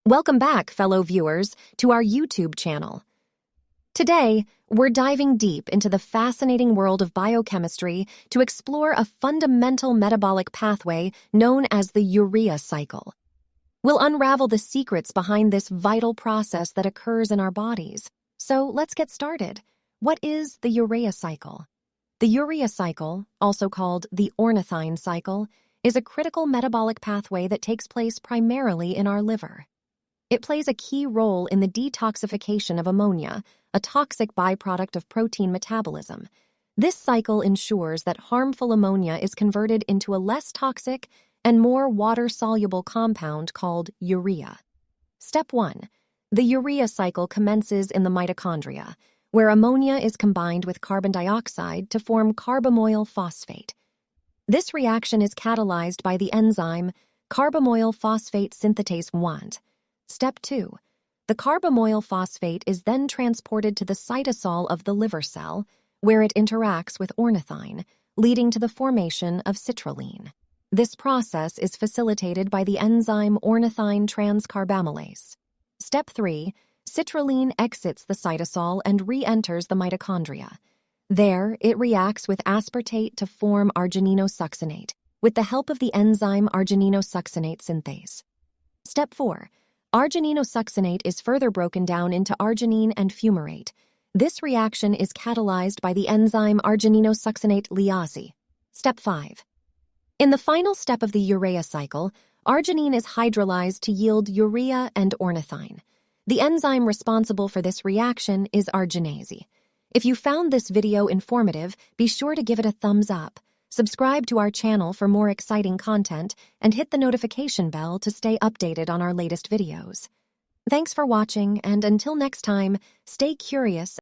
Welcome back, fellow viewers, to our YouTube channel. Today, we're diving deep into the fascinating world of biochemistry to explore a fundamental metabolic pathway known as the Urea Cycle. We'll unravel the secrets behind this vital process that occurs in our bodies. So let's get started. What is the Urea Cycle? The Urea Cycle, also called the Ornithine Cycle, is a critical metabolic pathway that takes place primarily in our liver. It plays a key role in the detoxification of ammonia, a toxic byproduct of protein metabolism. This cycle ensures that harmful ammonia is converted into a less toxic and more water-soluble compound called urea. Step 1. The urea cycle commences in the mitochondria, where ammonia is combined with carbon dioxide to form carbamoyl phosphate. This reaction is catalyzed by the enzyme Carbamoyl Phosphate Synthetase I. Step 2. The carbamoyl phosphate is then transported to the cytosol of the liver cell, where it interacts with ornithine, leading to the formation of citrulline. This process is facilitated by the enzyme Ornithine Transcarbamylase. Step 3. Citrulline exits the cytosol and re-enters the mitochondria. There, it reacts with aspartate to form argininosuccinate, with the help of the enzyme argininosuccinate synthase. Step 4. Argininosuccinate is further broken down into arginine and fumarate. This reaction is catalyzed by the enzyme argininosuccinate lyase. Step 5. In the final step of the urea cycle, arginine is hydrolyzed to yield urea and ornithine. The enzyme responsible for this reaction is arginase. If you found this video informative, be sure to give it a thumbs up. Subscribe to our channel for more exciting content and hit the notification bell to stay updated on our latest videos. Thanks for watching, and until next time, stay curious